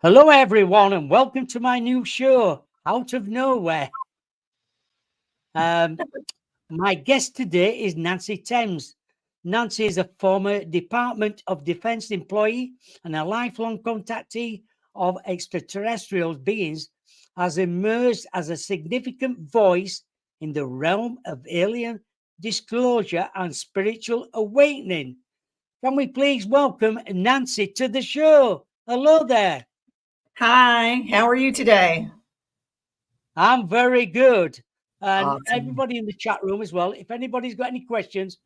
Hello, everyone, and welcome to my new show, Out of Nowhere. Um, my guest today is Nancy Thames. Nancy is a former Department of Defense employee and a lifelong contactee of extraterrestrial beings, has emerged as a significant voice in the realm of alien disclosure and spiritual awakening. Can we please welcome Nancy to the show? Hello there. Hi, how are you today? I'm very good. And Awesome. everybody in the chat room as well, if anybody's got any questions,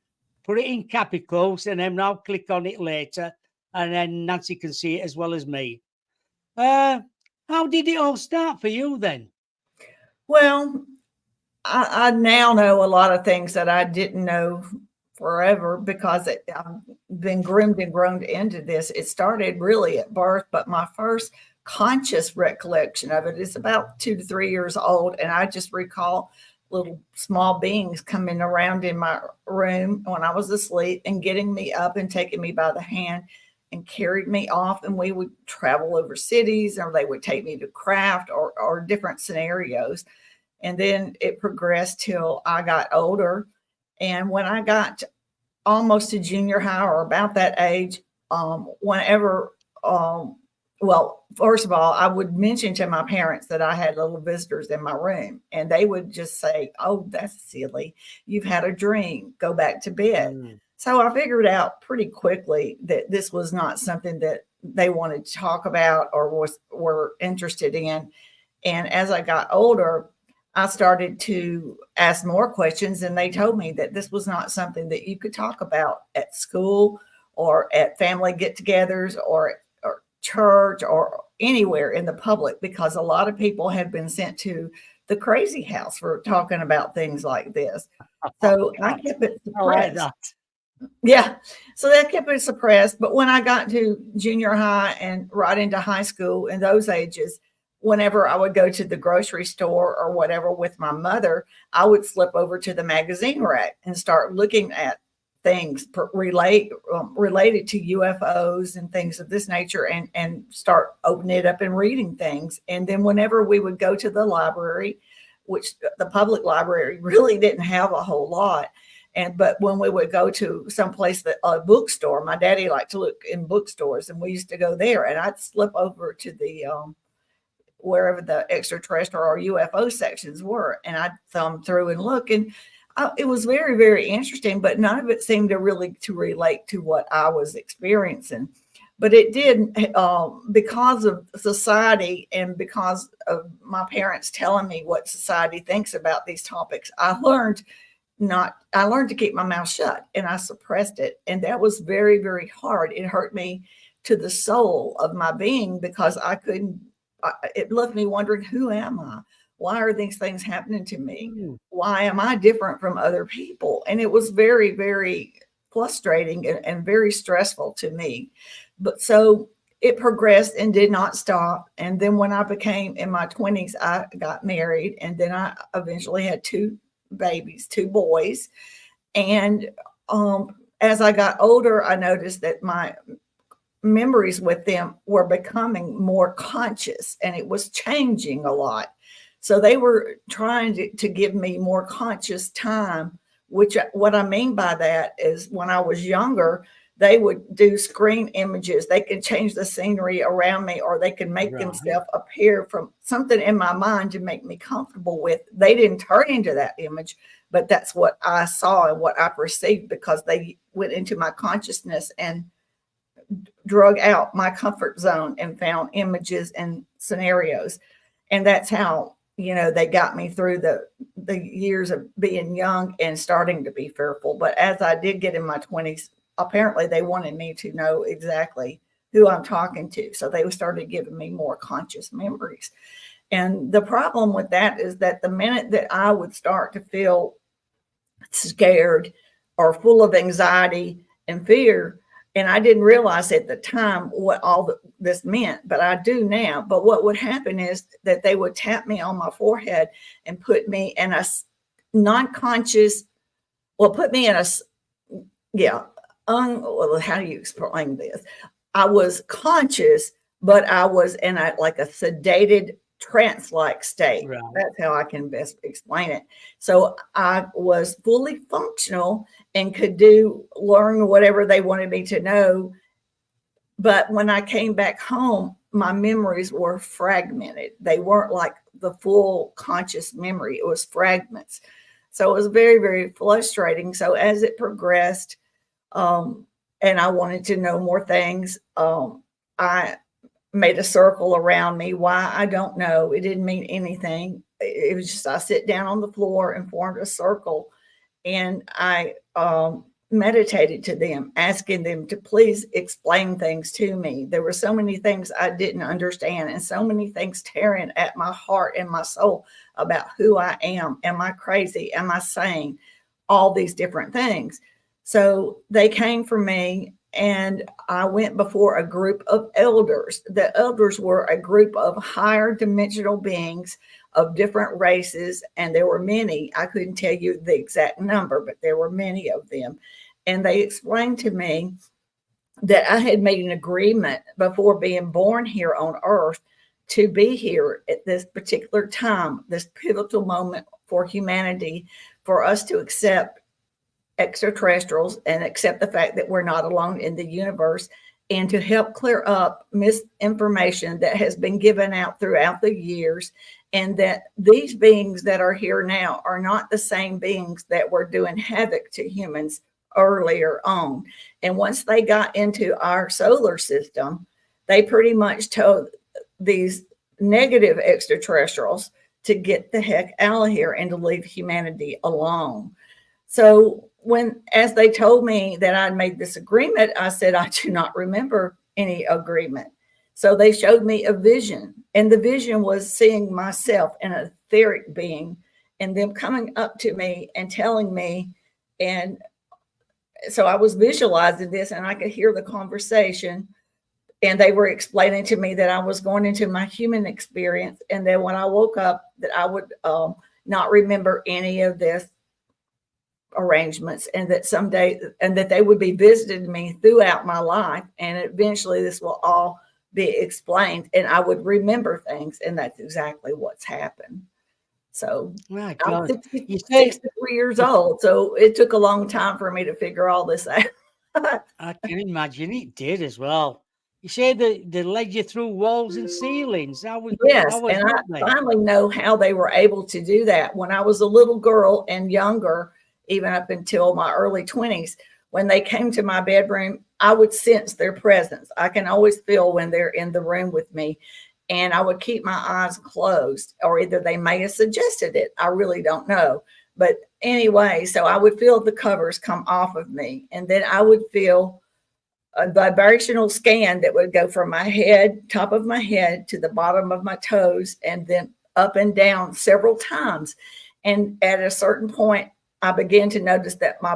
put it in capitals and then I'll click on it later. And then Nancy can see it as well as me. Uh, how did it all start for you then? Well, I now know a lot of things that I didn't know forever because I've been groomed and grown into this. It started really at birth, but my first conscious recollection of it is about 2 to 3 years old. And I just recall little small beings coming around in my room when I was asleep and getting me up and taking me by the hand and carried me off. And we would travel over cities or they would take me to craft or different scenarios. And then it progressed till I got older. And when I got almost to junior high or about that age, whenever, well, first of all, I would mention to my parents that I had little visitors in my room, and they would just say, "Oh, that's silly. You've had a dream. Go back to bed." Mm, So I figured out pretty quickly that this was not something that they wanted to talk about or were interested in. And as I got older, I started to ask more questions, and they told me that this was not something that you could talk about at school or at family get togethers or church or anywhere in the public because a lot of people had been sent to the crazy house for talking about things like this. oh, So I God. kept it I like suppressed. that. Yeah. So that kept it suppressed. But when I got to junior high and right into high school in those ages, whenever I would go to the grocery store or whatever with my mother, I would slip over to the magazine rack and start looking at things related to UFOs and things of this nature and start opening it up and reading things. And then whenever we would go to the library, which the public library really didn't have a whole lot, but when we would go to someplace that a bookstore, my daddy liked to look in bookstores, and we used to go there. And I'd slip over to the wherever the extraterrestrial or UFO sections were, and I'd thumb through and look. And it was very, very interesting, but none of it seemed to really to relate to what I was experiencing. But it did because of society and because of my parents telling me what society thinks about these topics. I learned to keep my mouth shut and I suppressed it. And that was very, very hard. It hurt me to the soul of my being because it left me wondering, who am I? Why are these things happening to me? Mm, Why am I different from other people? And it was very, very frustrating and very stressful to me. But so it progressed and did not stop. And then when I became in my 20s, I got married. And then I eventually had two babies, two boys. And as I got older, I noticed that my memories with them were becoming more conscious and it was changing a lot. So they were trying to give me more conscious time, which what I mean by that is when I was younger, they would do screen images. They could change the scenery around me or they could make right. themselves appear from something in my mind to make me comfortable with. They didn't turn into that image, but that's what I saw and what I perceived because they went into my consciousness and drug out my comfort zone and found images and scenarios. And that's how, they got me through the years of being young and starting to be fearful. But as I did get in my 20s, apparently they wanted me to know exactly who I'm talking to. So they started giving me more conscious memories. And the problem with that is that the minute that I would start to feel scared or full of anxiety and fear, and I didn't realize at the time what all this meant, but I do now. But what would happen is that they would tap me on my forehead and put me in a non-conscious, well, put me in a, yeah, well, how do you explain this? I was conscious, but I was in a like a sedated trance-like state. Right. That's how I can best explain it. So I was fully functional and could learn whatever they wanted me to know. But when I came back home, my memories were fragmented. They weren't like the full conscious memory. It was fragments. So it was very, very frustrating. So as it progressed, and I wanted to know more things, I made a circle around me. Why? I don't know. It didn't mean anything. It was just I sit down on the floor and formed a circle, and I meditated to them, asking them to please explain things to me. There were so many things I didn't understand, and so many things tearing at my heart and my soul about who I am. Am I crazy? Am I sane? All these different things. So they came for me, and I went before a group of elders. The elders were a group of higher dimensional beings of different races, and there were many. I couldn't tell you the exact number, but there were many of them. And they explained to me that I had made an agreement before being born here on earth to be here at this particular time, this pivotal moment for humanity, for us to accept extraterrestrials and accept the fact that we're not alone in the universe, and to help clear up misinformation that has been given out throughout the years, and that these beings that are here now are not the same beings that were doing havoc to humans earlier on. And once they got into our solar system, they pretty much told these negative extraterrestrials to get the heck out of here and to leave humanity alone. So as they told me that I'd made this agreement, I said, I do not remember any agreement. So they showed me a vision, and the vision was seeing myself, an etheric being, and them coming up to me and telling me. And so I was visualizing this, and I could hear the conversation, and they were explaining to me that I was going into my human experience, and then when I woke up, that I would not remember any of this arrangements, and that someday, and that they would be visiting me throughout my life, and eventually this will all be explained and I would remember things. And that's exactly what's happened. So Right, I'm God. 60, 63 years old, so it took a long time for me to figure all this out. I can imagine it did as well. You say that they led you through walls and ceilings. How Yes, was and I that then? finally know how they were able to do that. When I was a little girl and younger, even up until my early 20s, when they came to my bedroom, I would sense their presence. I can always feel when they're in the room with me, and I would keep my eyes closed, or either they may have suggested it. I really don't know. But anyway, so I would feel the covers come off of me, and then I would feel a vibrational scan that would go from my head, top of my head, to the bottom of my toes, and then up and down several times. And at a certain point, I began to notice that my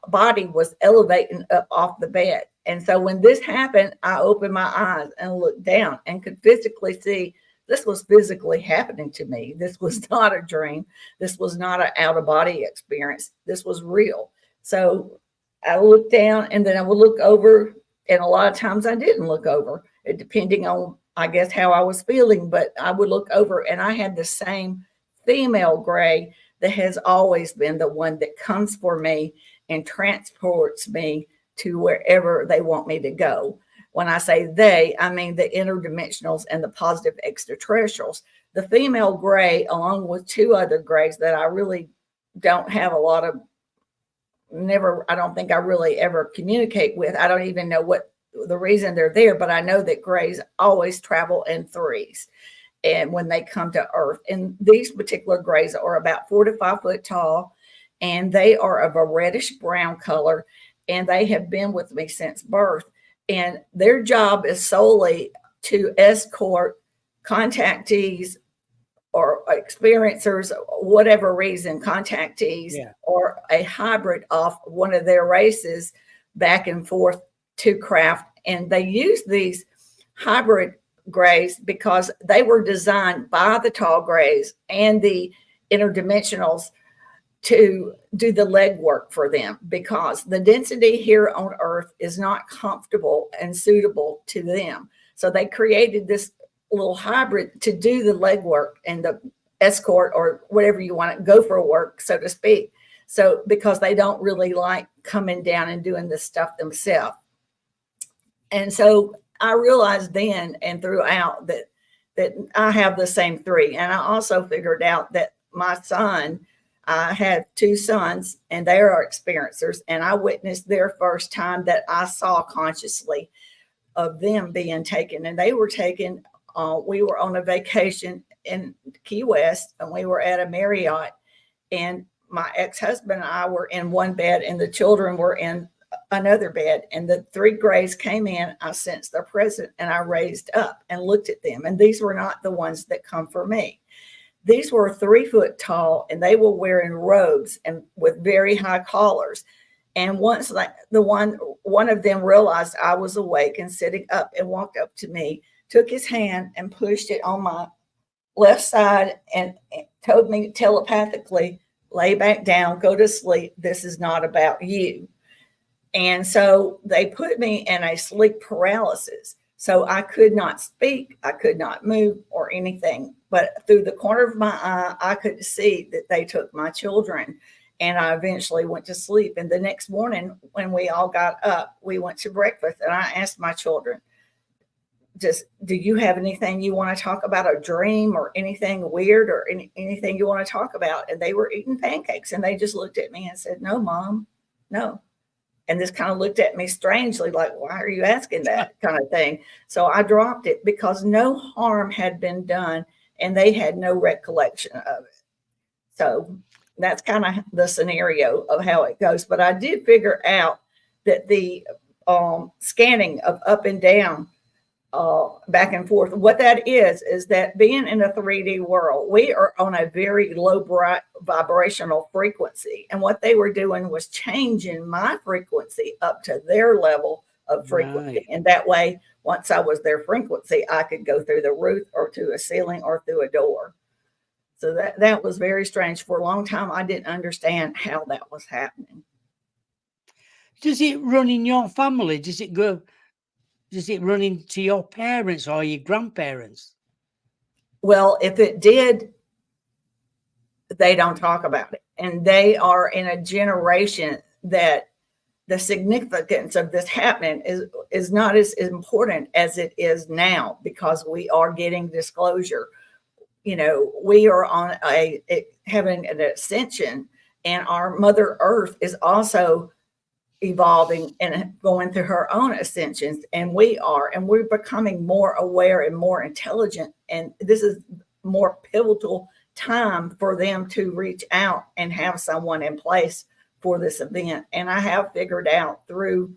body was elevating up off the bed. And so when this happened, I opened my eyes and looked down and could physically see this was physically happening to me. This was not a dream. This was not an out of body experience. This was real. So I looked down, and then I would look over, and a lot of times I didn't look over, depending on, I guess, how I was feeling. But I would look over, and I had the same female gray that has always been the one that comes for me and transports me to wherever they want me to go. When I say they, I mean the interdimensionals and the positive extraterrestrials. The female gray, along with two other grays that I really don't have a lot of, I don't think I really ever communicate with. I don't even know what the reason they're there, but I know that grays always travel in threes. And when they come to Earth, and these particular grays are about 4 to 5 foot tall, and they are of a reddish brown color, and they have been with me since birth. And their job is solely to escort contactees or experiencers, whatever reason, contactees, or a hybrid of one of their races back and forth to craft. And they use these hybrid grays because they were designed by the tall grays and the interdimensionals to do the legwork for them, because the density here on Earth is not comfortable and suitable to them. So they created this little hybrid to do the legwork and the escort or whatever you want to go for work, so to speak. So because they don't really like coming down and doing this stuff themselves. And so I realized then and throughout that I have the same three. And I also figured out that my son, I had two sons and they are experiencers, and I witnessed their first time that I saw consciously of them being taken. And they were taken, we were on a vacation in Key West and we were at a Marriott, and my ex-husband and I were in one bed and the children were in another bed, and the three grays came in. I sensed their presence and I raised up and looked at them, and these were not the ones that come for me. These were 3 foot tall and they were wearing robes and with very high collars. And once like the one of them realized I was awake and sitting up and walked up to me, took his hand and pushed it on my left side and told me telepathically, lay back down, go to sleep. This is not about you. And so they put me in a sleep paralysis. So I could not speak, I could not move or anything. But through the corner of my eye, I could see that they took my children. And I eventually went to sleep. And the next morning, when we all got up, we went to breakfast. And I asked my children, just, do you have anything you want to talk about, a dream or anything weird or anything you want to talk about? And they were eating pancakes. And they just looked at me and said, no, Mom, no. And this kind of looked at me strangely, like, why are you asking that kind of thing? So I dropped it because no harm had been done and they had no recollection of it. So that's kind of the scenario of how it goes. But I did figure out that the scanning of up and down, back and forth, what that is that being in a 3D world, we are on a very low vibrational frequency. And what they were doing was changing my frequency up to their level of frequency. Right. And that way, once I was their frequency, I could go through the roof or to a ceiling or through a door. So that was very strange. For a long time, I didn't understand how that was happening. Does it run in your family? Does it run into your parents or your grandparents? Well, if it did, they don't talk about it. And they are in a generation that the significance of this happening is not as important as it is now, because we are getting disclosure. You know, we are on having an ascension, and our Mother Earth is also evolving and going through her own ascensions, and we're becoming more aware and more intelligent, and this is more pivotal time for them to reach out and have someone in place for this event. And I have figured out through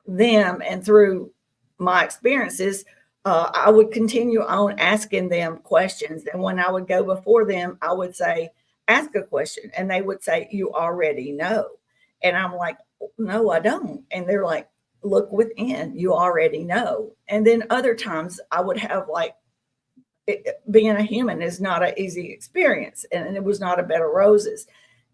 them and through my experiences, I would continue on asking them questions, and when I would go before them, I would say, ask a question, and they would say, you already know. And I'm like, no, I don't. And they're like, look within, you already know. And then other times I would have like, being a human is not an easy experience, and it was not a bed of roses.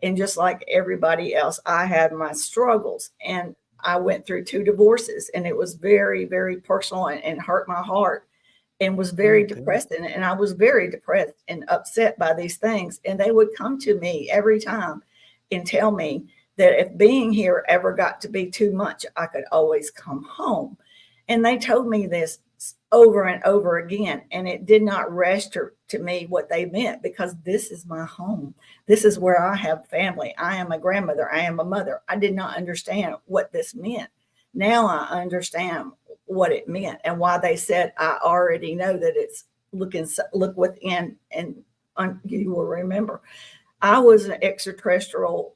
And just like everybody else, I had my struggles, and I went through 2 divorces, and it was very, very personal and hurt my heart and was very depressing. And I was very depressed and upset by these things. And they would come to me every time and tell me that if being here ever got to be too much, I could always come home. And they told me this over and over again, and it did not register to me what they meant, because this is my home. This is where I have family. I am a grandmother. I am a mother. I did not understand what this meant. Now I understand what it meant and why they said, I already know that it's look within, and you will remember. I was an extraterrestrial,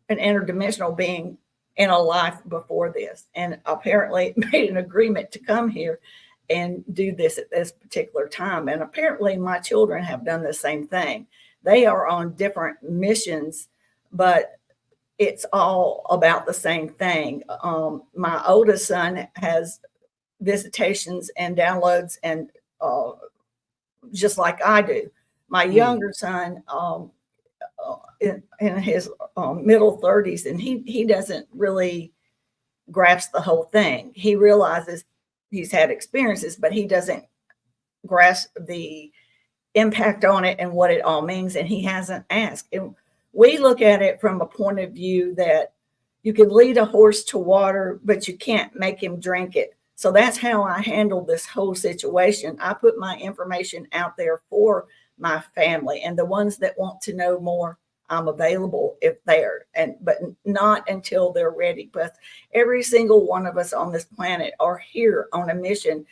an interdimensional being in a life before this, and apparently made an agreement to come here and do this at this particular time. And apparently my children have done the same thing. They are on different missions, but it's all about the same thing. My oldest son has visitations and downloads, and just like I do. My younger son, in his middle 30s, and he doesn't really grasp the whole thing. He realizes he's had experiences, but he doesn't grasp the impact on it and what it all means, and he hasn't asked. And we look at it from a point of view that you can lead a horse to water, but you can't make him drink it. So that's how I handled this whole situation. I put my information out there for my family, and the ones that want to know more, I'm available if they're, but not until they're ready. But every single one of us on this planet are here on a mission.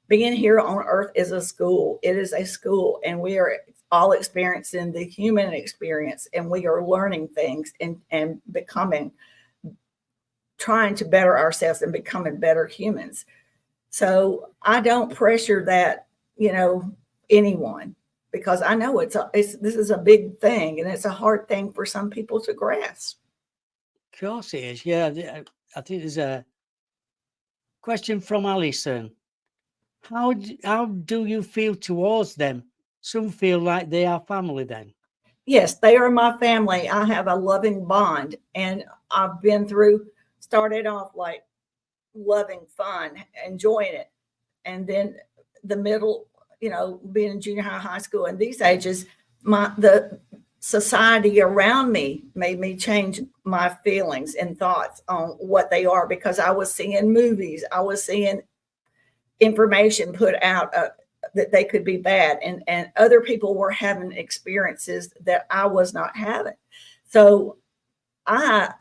Being here on earth is a school. It is a school, and we are all experiencing the human experience, and we are learning things and becoming, trying to better ourselves and becoming better humans. So I don't pressure that, anyone, because I know this is a big thing, and it's a hard thing for some people to grasp. Of course it is. Yeah, I think there's a question from Alison. How do you feel towards them? Some feel like they are family then. Yes, they are my family. I have a loving bond, and I've been through, started off like loving fun, enjoying it. And then the middle, being in junior high, high school, and these ages, the society around me made me change my feelings and thoughts on what they are, because I was seeing movies, I was seeing information put out that they could be bad, and other people were having experiences that I was not having. So I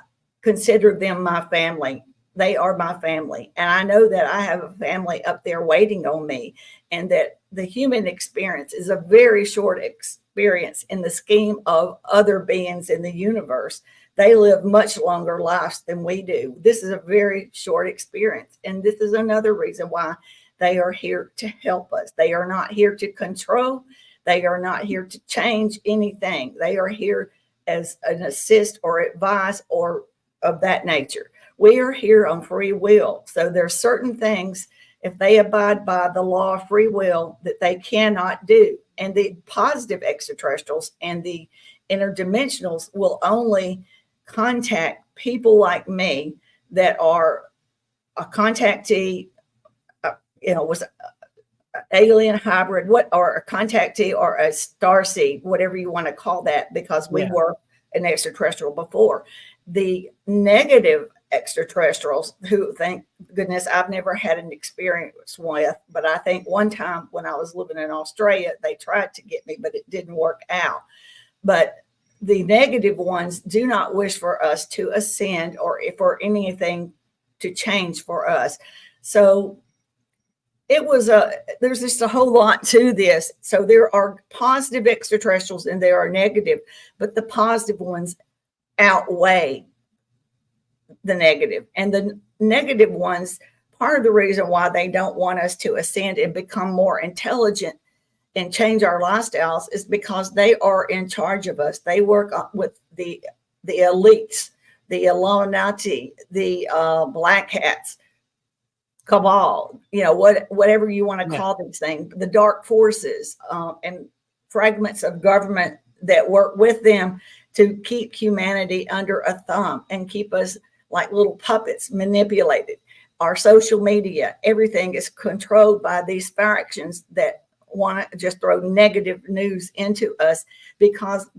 consider them my family. They are my family. And I know that I have a family up there waiting on me, and that the human experience is a very short experience in the scheme of other beings in the universe. They live much longer lives than we do. This is a very short experience. And this is another reason why they are here to help us. They are not here to control. They are not here to change anything. They are here as an assist or advice or of that nature. We are here on free will. So there's certain things, if they abide by the law of free will, that they cannot do. And the positive extraterrestrials and the interdimensionals will only contact people like me that are a contactee, was an alien hybrid, or a contactee or a starseed, whatever you want to call that, because we were an extraterrestrial before. The negative extraterrestrials, who, thank goodness, I've never had an experience with, but I think one time when I was living in Australia, they tried to get me, but it didn't work out. But the negative ones do not wish for us to ascend or for anything to change for us. So there's just a whole lot to this. So there are positive extraterrestrials and there are negative, but the positive ones outweigh the negative. And the negative ones, part of the reason why they don't want us to ascend and become more intelligent and change our lifestyles is because they are in charge of us. They work with the elites, the Illuminati, the black hats, cabal, whatever you want to call these things, the dark forces, and fragments of government that work with them to keep humanity under a thumb and keep us like little puppets manipulated. Our social media, everything is controlled by these factions that want to just throw negative news into us, because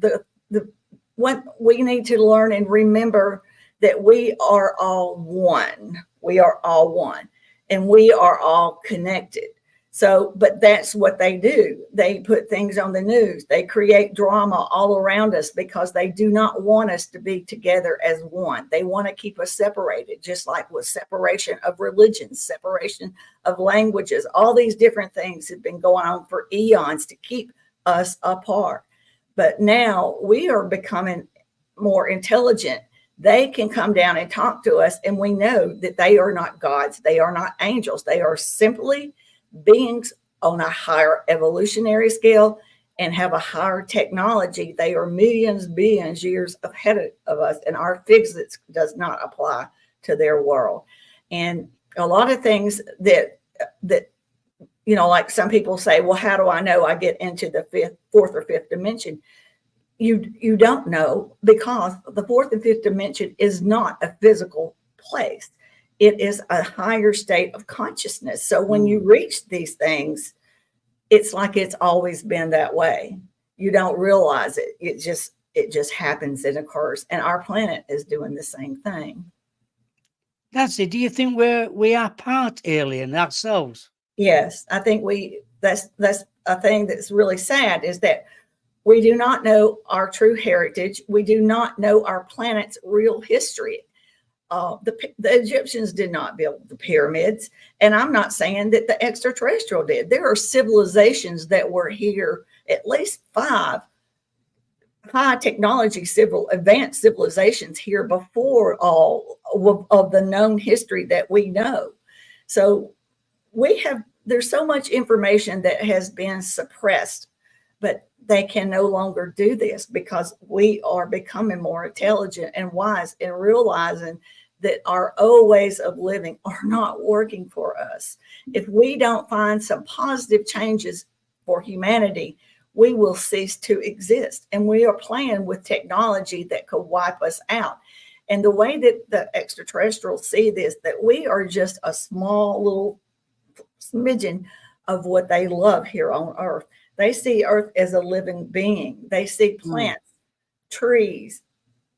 what we need to learn and remember that we are all one. We are all one, and we are all connected. So, but that's what they do. They put things on the news. They create drama all around us because they do not want us to be together as one. They want to keep us separated, just like with separation of religions, separation of languages. All these different things have been going on for eons to keep us apart. But now we are becoming more intelligent. They can come down and talk to us, and we know that they are not gods. They are not angels. They are simply beings on a higher evolutionary scale and have a higher technology. They are millions, billions years ahead of us, and our physics does not apply to their world. And a lot of things that like some people say, well, how do I know I get into the fourth or fifth dimension? You don't know, because the fourth and fifth dimension is not a physical place. it is a higher state of consciousness. So when you reach these things, it's like it's always been that way. You don't realize it. It just happens and occurs. And our planet is doing the same thing. That's it. Do you think we are part alien ourselves? Yes, I think that's a thing that's really sad, is that we do not know our true heritage. We do not know our planet's real history. The Egyptians did not build the pyramids, and I'm not saying that the extraterrestrial did. There are civilizations that were here, at least 5 high technology advanced civilizations here before all of the known history that we know. So there's so much information that has been suppressed, but they can no longer do this because we are becoming more intelligent and wise and realizing that our old ways of living are not working for us. If we don't find some positive changes for humanity, we will cease to exist. And we are playing with technology that could wipe us out. And the way that the extraterrestrials see this, that we are just a small little smidgen of what they love here on Earth. They see Earth as a living being. They see plants, trees,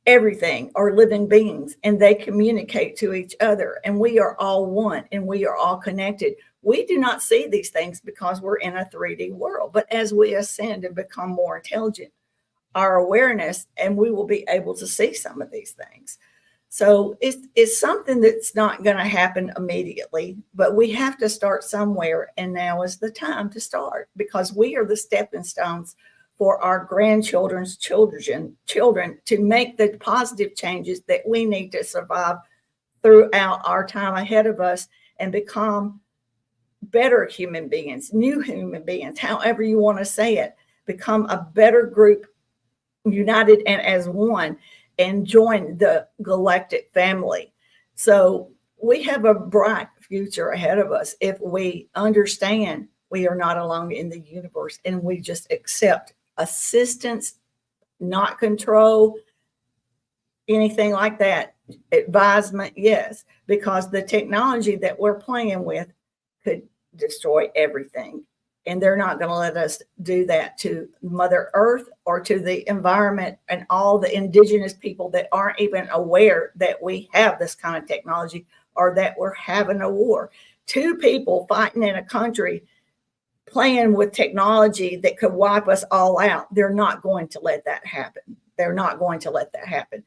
everything are living beings, and they communicate to each other, and we are all one, and we are all connected. We do not see these things because we're in a 3D world, but as we ascend and become more intelligent, our awareness, and we will be able to see some of these things. So it's something that's not going to happen immediately, but we have to start somewhere, and now is the time to start, because we are the stepping stones for our grandchildren's children to make the positive changes that we need to survive throughout our time ahead of us and become better human beings, new human beings, however you want to say it, become a better group, united and as one, and join the galactic family. So we have a bright future ahead of us if we understand we are not alone in the universe, and we just accept assistance, not control, anything like that. Advisement, yes, because the technology that we're playing with could destroy everything. And they're not going to let us do that to Mother Earth or to the environment and all the indigenous people that aren't even aware that we have this kind of technology or that we're having a war. 2 people fighting in a country playing with technology that could wipe us all out. They're not going to let that happen. They're not going to let that happen.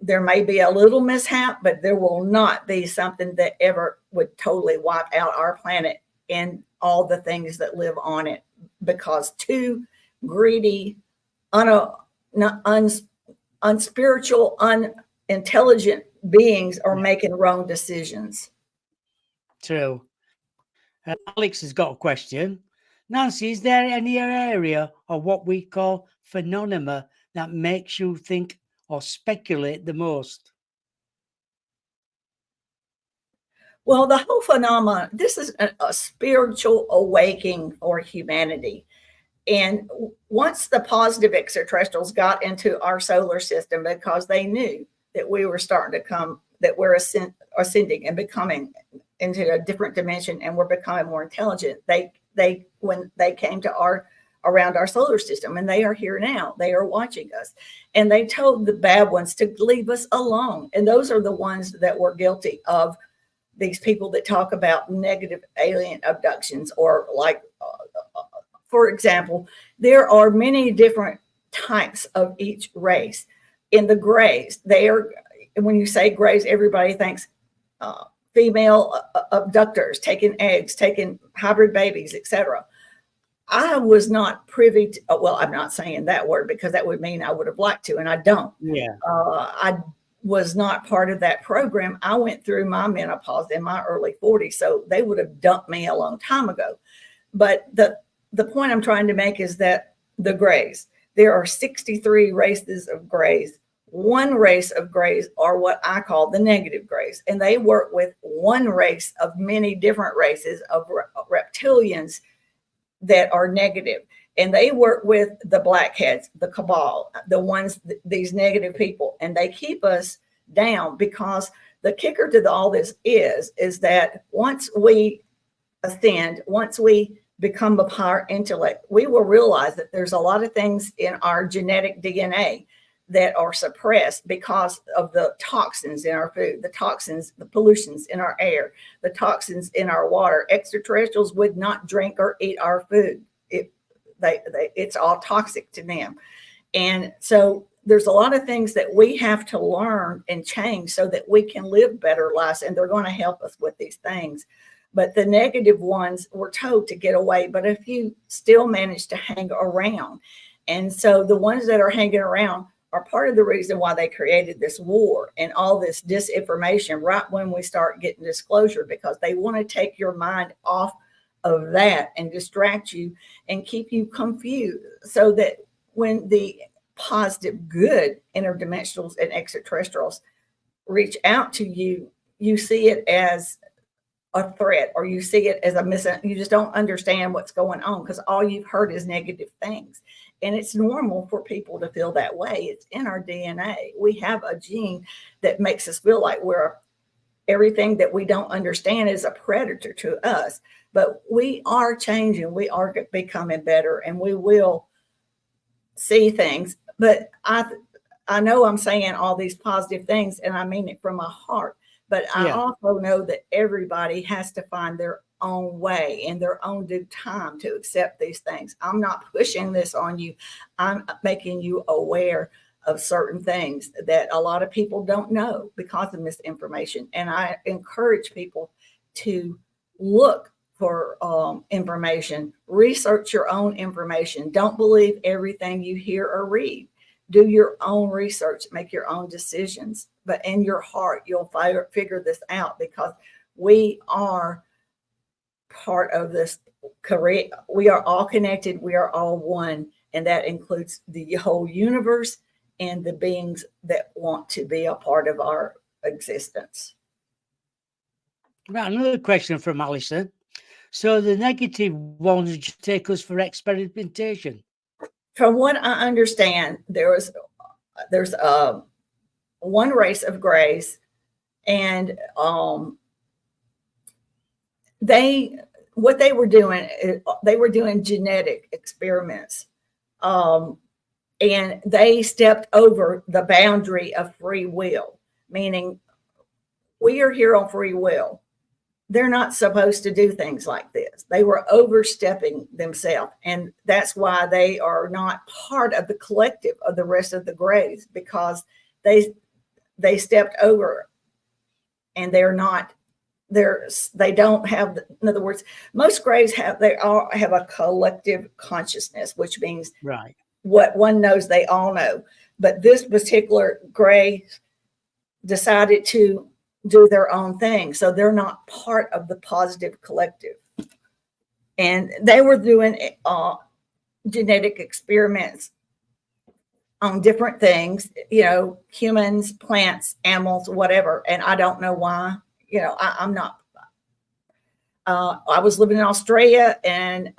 There may be a little mishap, but there will not be something that ever would totally wipe out our planet and all the things that live on it, because 2 greedy, unspiritual, unintelligent beings are making wrong decisions. True. Alex has got a question. Nancy, is there any area or what we call phenomena that makes you think or speculate the most? Well, the whole phenomenon, this is a spiritual awakening for humanity. And once the positive extraterrestrials got into our solar system, because they knew that we were starting to come, that we're ascending and becoming into a different dimension, and we're becoming more intelligent, when they came to around our solar system, and they are here now, they are watching us, and they told the bad ones to leave us alone. And those are the ones that were guilty of these people that talk about negative alien abductions, or like, for example, there are many different types of each race. In the grays, when you say grays, everybody thinks female abductors, taking eggs, taking hybrid babies, etc. I was not privy to, well, I'm not saying that word because that would mean I would have liked to, and I don't. Yeah. I was not part of that program. I went through my menopause in my early 40s, so they would have dumped me a long time ago. But the point I'm trying to make is that the grays, there are 63 races of grays. One race of grays are what I call the negative grays, and they work with one race of many different races of reptilians that are negative. And they work with the blackheads, the cabal, the ones, these negative people, and they keep us down because the kicker to all this is that once we ascend, once we become of higher intellect, we will realize that there's a lot of things in our genetic DNA that are suppressed because of the toxins in our food, the toxins, the pollutions in our air, the toxins in our water. Extraterrestrials would not drink or eat our food. It's all toxic to them. And so there's a lot of things that we have to learn and change so that we can live better lives, and they're going to help us with these things. But the negative ones were told to get away, but if you still manage to hang around. And so the ones that are hanging around are part of the reason why they created this war and all this disinformation right when we start getting disclosure, because they want to take your mind off of that and distract you and keep you confused, so that when the positive, good interdimensionals and extraterrestrials reach out to you, you see it as a threat, or you see it as you just don't understand what's going on because all you've heard is negative things. And it's normal for people to feel that way. It's in our DNA. We have a gene that makes us feel like everything that we don't understand is a predator to us. But we are changing. We are becoming better, and we will see things. But I know I'm saying all these positive things, and I mean it from my heart. But I also know that everybody has to find their own way in their own due time to accept these things. I'm not pushing this on you. I'm making you aware of certain things that a lot of people don't know because of misinformation. And I encourage people to look for information, research your own information. Don't believe everything you hear or read. Do your own research, make your own decisions. But in your heart, you'll figure this out, because we are part of this career. We are all connected. We are all one. And that includes the whole universe and the beings that want to be a part of our existence. Right, another question from Alison. So the negative ones just take us for experimentation. From what I understand, there's one race of grays, and they were doing genetic experiments, and they stepped over the boundary of free will, meaning we are here on free will. They're not supposed to do things like this. They were overstepping themselves. And that's why they are not part of the collective of the rest of the grays, because they stepped over, and they don't have, in other words, most grays they all have a collective consciousness, which means right, what one knows, they all know. But this particular gray decided to do their own thing. So they're not part of the positive collective. And they were doing genetic experiments on different things, humans, plants, animals, whatever. And I don't know why, I'm not, I was living in Australia, and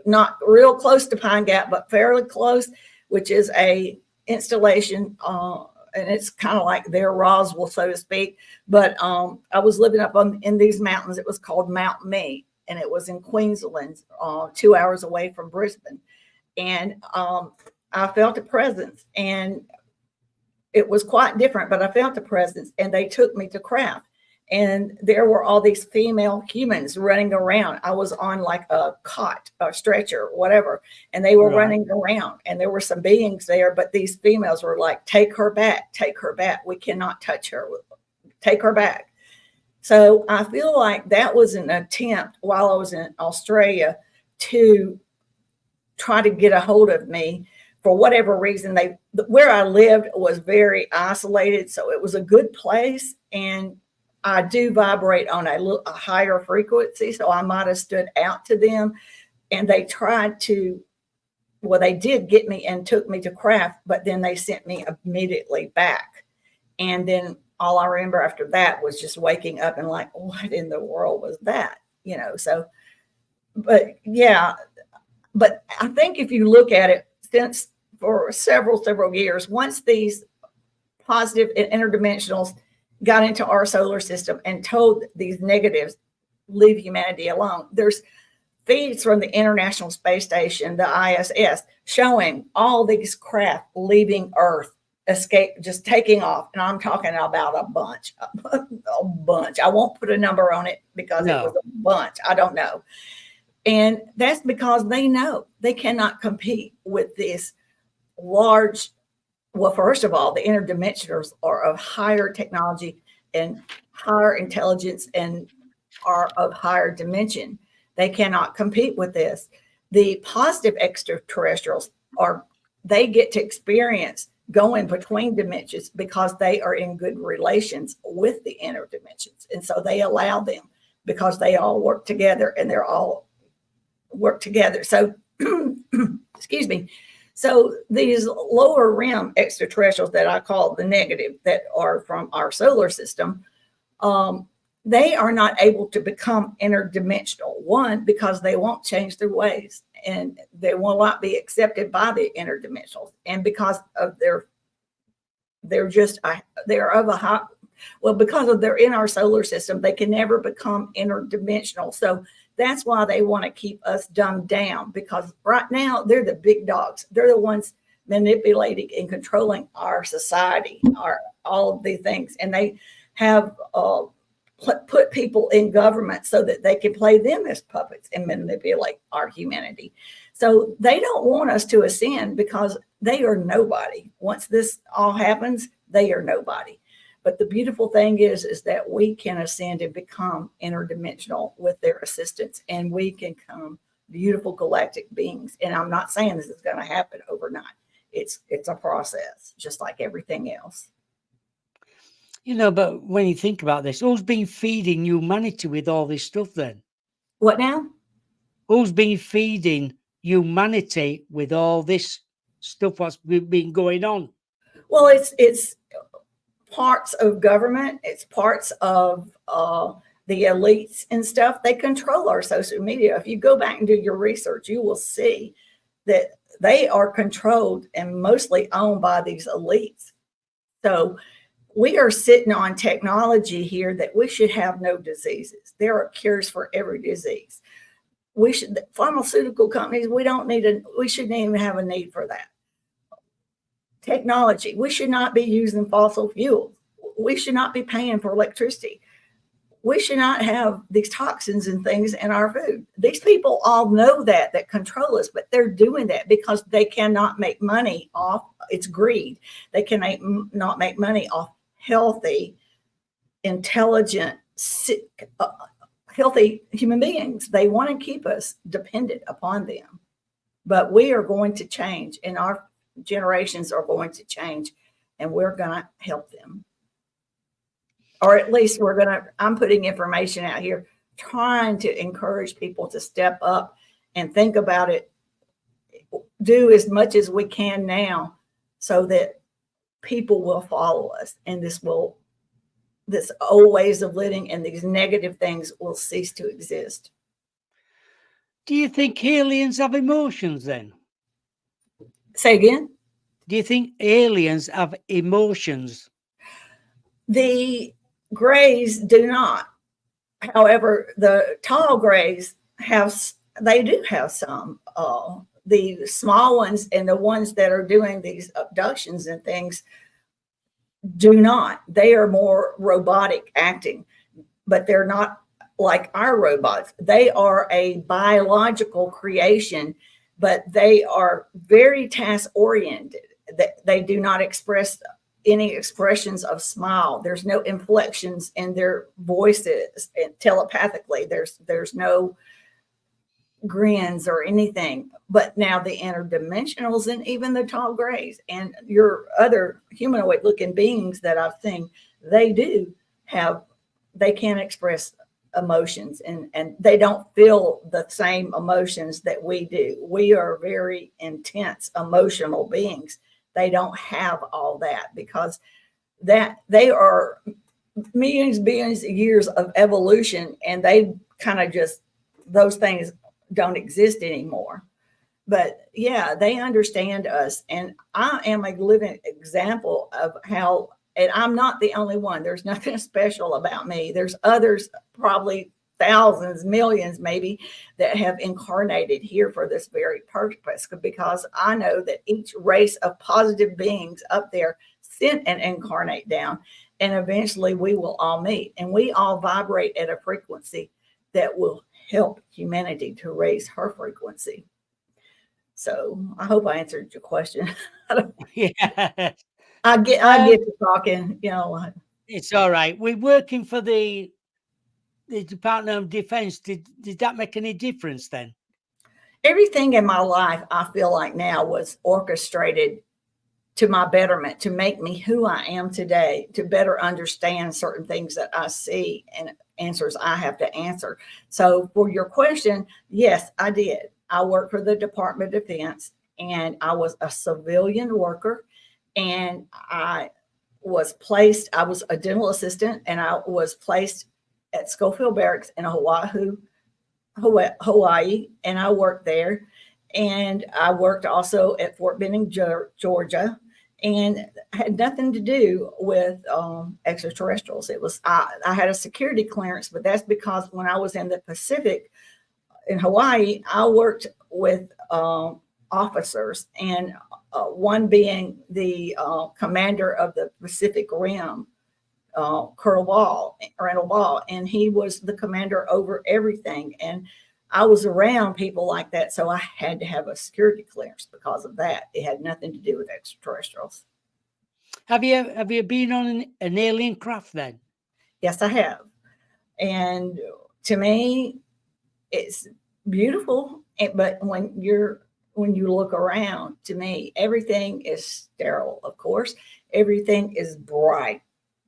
not real close to Pine Gap, but fairly close, which is a installation, and it's kind of like their Roswell, so to speak. But I was living up in these mountains. It was called Mount Mead, and it was in Queensland, 2 hours away from Brisbane. And I felt a presence, and it was quite different, but I felt a presence, and they took me to craft. And there were all these female humans running around. I was on like a cot, a stretcher, whatever, and they were running around, and there were some beings there, but these females were like, take her back, we cannot touch her, take her back. So I feel like that was an attempt while I was in Australia to try to get a hold of me. For whatever reason, where I lived was very isolated, so it was a good place, and I do vibrate on a higher frequency, so I might have stood out to them. And they tried to, they did get me and took me to craft, but then they sent me immediately back. And then all I remember after that was just waking up and like, what in the world was that? So, but yeah, but I think if you look at it, since for several years, once these positive interdimensionals got into our solar system and told these negatives, leave humanity alone. There's feeds from the International Space Station, the ISS, showing all these craft leaving Earth, escape, just taking off. And I'm talking about a bunch, a bunch. I won't put a number on it because it was a bunch. I don't know. And that's because they know they cannot compete with this large. Well, first of all, the interdimensionals are of higher technology and higher intelligence and are of higher dimension. They cannot compete with this. The positive extraterrestrials they get to experience going between dimensions because they are in good relations with the inner dimensions. And so they allow them because they all work together and they're all work together. So, excuse me. So these lower rim extraterrestrials that I call the negative, that are from our solar system, they are not able to become interdimensional. One, because they won't change their ways and they will not be accepted by the interdimensionals. And because of they're of a high, well, because of they're in our solar system, they can never become interdimensional. So that's why they want to keep us dumbed down, because right now they're the big dogs. They're the ones manipulating and controlling our society, all of the things. And they have put people in government so that they can play them as puppets and manipulate our humanity. So they don't want us to ascend because they are nobody. Once this all happens, they are nobody. But the beautiful thing is that we can ascend and become interdimensional with their assistance, and we can become beautiful galactic beings. And I'm not saying this is going to happen overnight. It's a process, just like everything else. You know, but when you think about this, who's been feeding humanity with all this stuff then? What now? Who's been feeding humanity with all this stuff what's been going on? Well, it's parts of government. It's parts of the elites and stuff. They control our social media. If you go back and do your research, you will see that they are controlled and mostly owned by these elites. So we are sitting on technology here that we should have no diseases. There are cures for every disease. Pharmaceutical companies, we shouldn't even have a need for that. Technology, we should not be using fossil fuels. We should not be paying for electricity. We should not have these toxins and things in our food. These people all know that control us, but they're doing that because they cannot make money off. It's greed. They cannot make money off healthy, intelligent, healthy human beings. They want to keep us dependent upon them. But we are going to change, and our generations are going to change, and we're going to help them. Or at least I'm putting information out here, trying to encourage people to step up and think about it, do as much as we can now so that people will follow us, and this old ways of living and these negative things will cease to exist. Do you think aliens have emotions then? Say again? Do you think aliens have emotions? The grays do not. However, the tall grays do have some. The small ones and the ones that are doing these abductions and things do not. They are more robotic acting, but they're not like our robots. They are a biological creation, but they are very task oriented. They do not express any expressions of smile. There's no inflections in their voices, and telepathically there's no grins or anything. But now the interdimensionals and even the tall grays and your other humanoid looking beings that I've seen, they can express emotions, and they don't feel the same emotions that we do. We are very intense emotional beings. They don't have all that because that they are billions of years of evolution, and they kind of just, those things don't exist anymore. But yeah, they understand us, and I am a living example of how And I'm not the only one. There's nothing special about me. There's others, probably thousands, millions maybe, that have incarnated here for this very purpose, because I know that each race of positive beings up there sent an incarnate down, and eventually we will all meet, and we all vibrate at a frequency that will help humanity to raise her frequency. So I hope I answered your question. Yeah. I get to talking, It's all right. We're working for the Department of Defense. Did that make any difference then? Everything in my life, I feel like now, was orchestrated to my betterment, to make me who I am today, to better understand certain things that I see and answers I have to answer. So for your question, yes, I did. I worked for the Department of Defense, and I was a civilian worker, and I was a dental assistant, and I was placed at Schofield Barracks in Hawaii, and I worked there. And I worked also at Fort Benning, Georgia, and had nothing to do with extraterrestrials. It was I had a security clearance, but that's because when I was in the Pacific in Hawaii, I worked with officers, and one being the commander of the Pacific Rim, Randall Ball, and he was the commander over everything. And I was around people like that, so I had to have a security clearance because of that. It had nothing to do with extraterrestrials. Have you been on an alien craft then? Yes, I have. And to me, it's beautiful. But when you look around, to me, everything is sterile, of course. Everything is bright.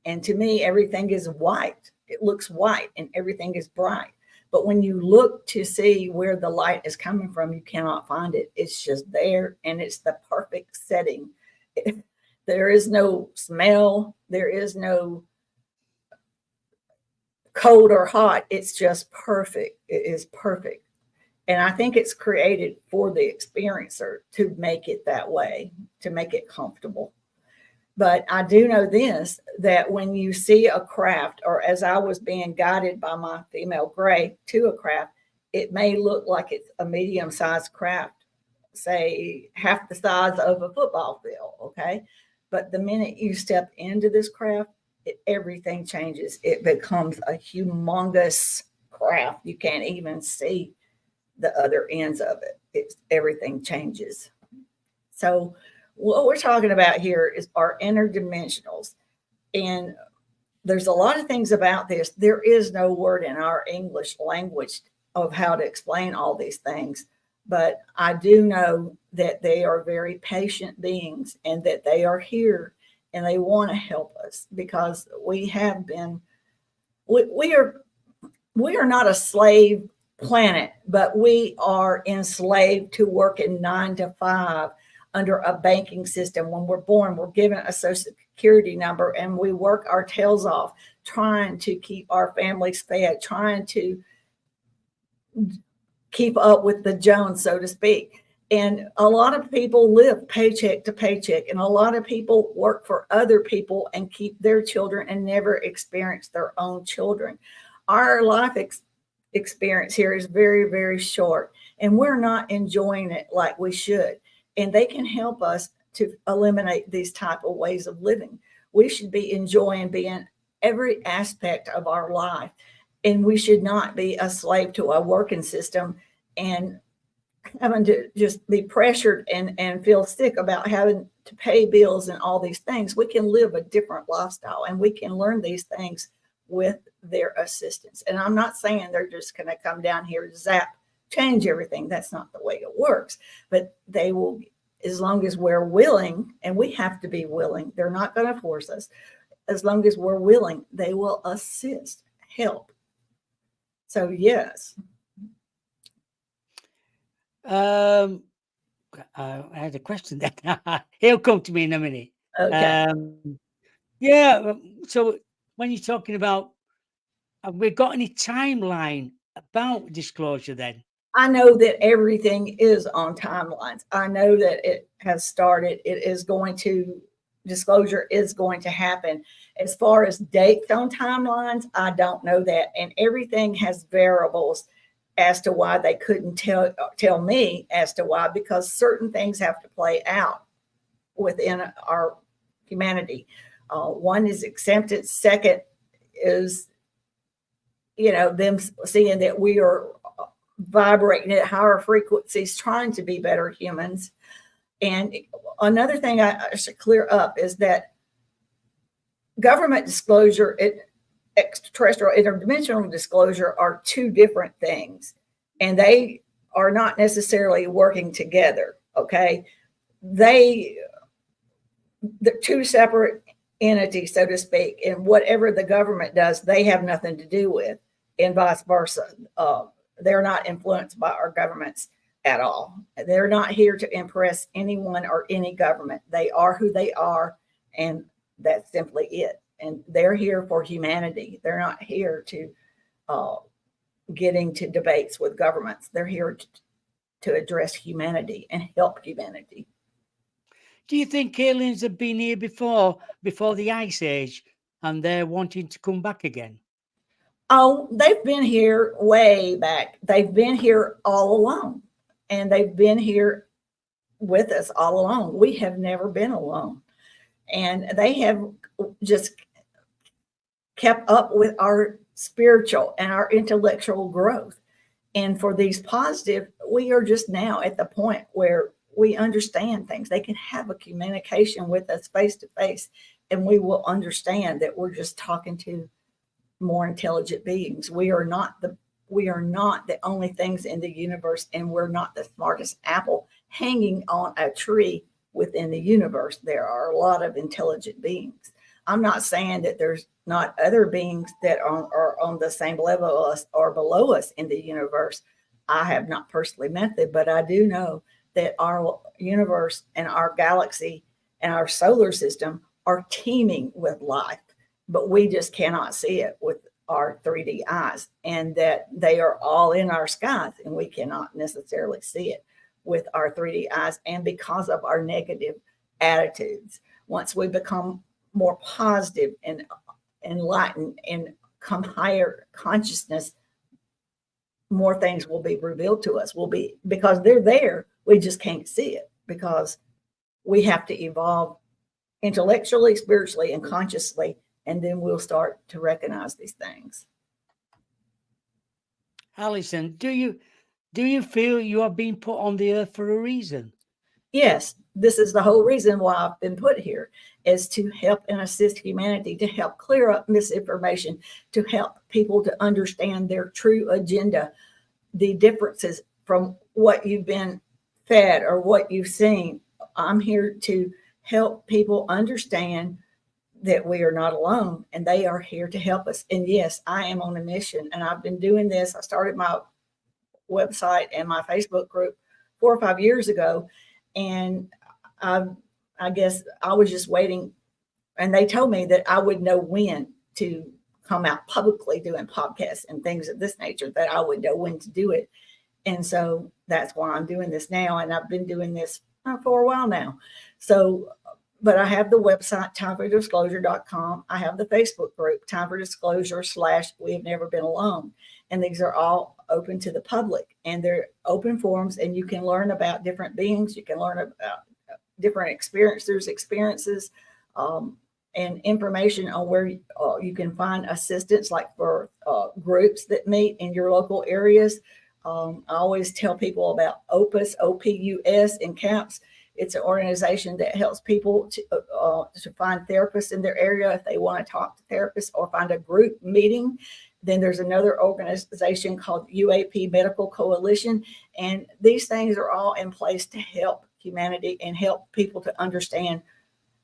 And to me, everything is white. It looks white and everything is bright. But when you look to see where the light is coming from, you cannot find it. It's just there, and it's the perfect setting. There is no smell. There is no cold or hot. It's just perfect. It is perfect. And I think it's created for the experiencer to make it that way, to make it comfortable. But I do know this, that when you see a craft, or as I was being guided by my female gray to a craft, it may look like it's a medium-sized craft, say half the size of a football field, okay? But the minute you step into this craft, everything changes. It becomes a humongous craft. You can't even see the other ends of it. Everything changes. So what we're talking about here is our interdimensionals. And there's a lot of things about this. There is no word in our English language of how to explain all these things. But I do know that they are very patient beings, and that they are here and they want to help us, because we are not a slave planet, but we are enslaved to work in 9 to 5 under a banking system. When we're born, we're given a social security number, and we work our tails off trying to keep our families fed, trying to keep up with the Jones, so to speak. And a lot of people live paycheck to paycheck, and a lot of people work for other people and keep their children and never experience their own children. Our life experience here is very, very short, and we're not enjoying it like we should. And they can help us to eliminate these type of ways of living. We should be enjoying being every aspect of our life, and we should not be a slave to a working system and having to just be pressured and feel sick about having to pay bills and all these things. We can live a different lifestyle, and we can learn these things with their assistance. And I'm not saying they're just going to come down here, zap, change everything. That's not the way it works. But they will, as long as we're willing, and we have to be willing. They're not going to force us. As long as we're willing, they will assist, help. So yes. I had a question then. He'll come to me in a minute. Okay. Yeah. So when you're talking about, have we got any timeline about disclosure then? I know that everything is on timelines. I know that it has started. It is going to disclosure is going to happen. As far as dates on timelines, I don't know that. And everything has variables as to why they couldn't tell me as to why, because certain things have to play out within our humanity. One is acceptance. Second is, them seeing that we are vibrating at higher frequencies, trying to be better humans. And another thing I should clear up is that government disclosure, extraterrestrial, interdimensional disclosure are two different things, and they are not necessarily working together. Okay, they're two separate entities, so to speak, and whatever the government does, they have nothing to do with, and vice versa. They're not influenced by our governments at all. They're not here to impress anyone or any government. They are who they are, and that's simply it. And they're here for humanity. They're not here to get into debates with governments. They're here to address humanity and help humanity. Do you think aliens have been here before the Ice Age, and they're wanting to come back again? Oh, they've been here way back. They've been here all along, and they've been here with us all along. We have never been alone, and they have just kept up with our spiritual and our intellectual growth. And for these positive, we are just now at the point where we understand things. They can have a communication with us face to face, and we will understand that we're just talking to more intelligent beings. We are not the only things in the universe, and we're not the smartest apple hanging on a tree within the universe. There are a lot of intelligent beings. I'm not saying that there's not other beings that are on the same level as us or below us in the universe. I have not personally met them, but I do know that our universe and our galaxy and our solar system are teeming with life, but we just cannot see it with our 3D eyes, and that they are all in our skies, and we cannot necessarily see it with our 3D eyes. And because of our negative attitudes, once we become more positive and enlightened and come higher consciousness, more things will be revealed to us. Because they're there, we just can't see it, because we have to evolve intellectually, spiritually, and consciously, and then we'll start to recognize these things. Alison, do you feel you are being put on the earth for a reason? Yes, this is the whole reason why I've been put here, is to help and assist humanity, to help clear up misinformation, to help people to understand their true agenda, the differences from what you've been fed or what you've seen. I'm here to help people understand that we are not alone, and they are here to help us. And yes, I am on a mission, and I've been doing this. I started my website and my Facebook group 4 or 5 years ago, and I guess I was just waiting, and they told me that I would know when to come out publicly doing podcasts and things of this nature, that I would know when to do it. And so that's why I'm doing this now, and I've been doing this for a while now. So, but I have the website, timefordisclosure.com. I have the Facebook group, Time for Disclosure / We Have Never Been Alone. And these are all open to the public, and they're open forums, and you can learn about different beings. You can learn about different experiences, and information on where you can find assistance, like for groups that meet in your local areas. I always tell people about OPUS, OPUS in caps. It's an organization that helps people to find therapists in their area if they want to talk to therapists or find a group meeting. Then there's another organization called UAP Medical Coalition. And these things are all in place to help humanity and help people to understand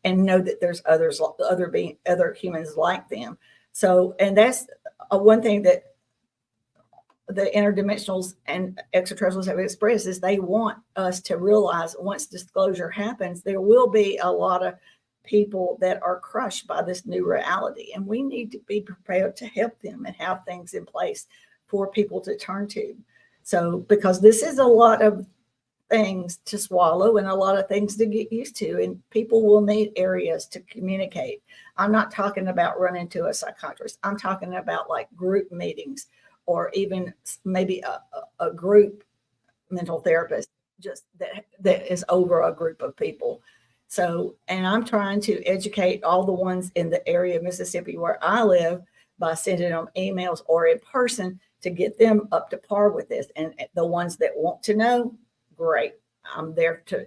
and know that there's other humans like them. So, and that's one thing that the interdimensionals and extraterrestrials have expressed, is they want us to realize once disclosure happens, there will be a lot of people that are crushed by this new reality, and we need to be prepared to help them and have things in place for people to turn to. So, because this is a lot of things to swallow and a lot of things to get used to. And people will need areas to communicate. I'm not talking about running to a psychiatrist. I'm talking about like group meetings or even maybe a group mental therapist just that is over a group of people. So, and I'm trying to educate all the ones in the area of Mississippi where I live by sending them emails or in person to get them up to par with this. And the ones that want to know, great. I'm there to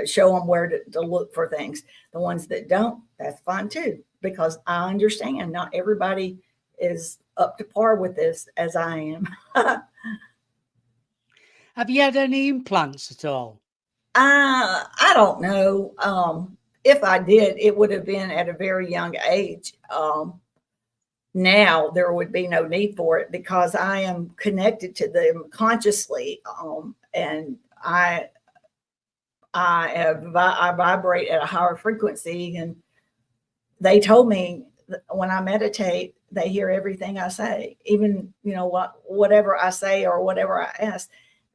show them where to look for things. The ones that don't, that's fine too, because I understand not everybody is up to par with this as I am. Have you had any implants at all? I don't know. If I did, it would have been at a very young age. Now there would be no need for it because I am connected to them consciously, and I vibrate at a higher frequency. And they told me that when I meditate, they hear everything I say, even whatever I say or whatever I ask.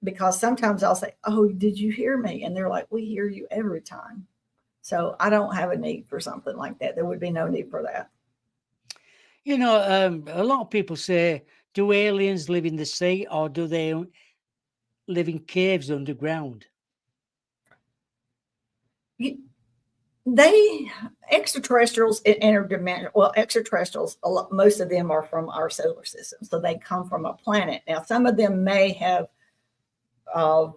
Because sometimes I'll say, "Oh, did you hear me?" And they're like, "We hear you every time." So I don't have a need for something like that. There would be no need for that. A lot of people say, do aliens live in the sea or do they live in caves underground? They extraterrestrials interdimensional. Well, extraterrestrials, most of them are from our solar system, so they come from a planet. Now, some of them may have. I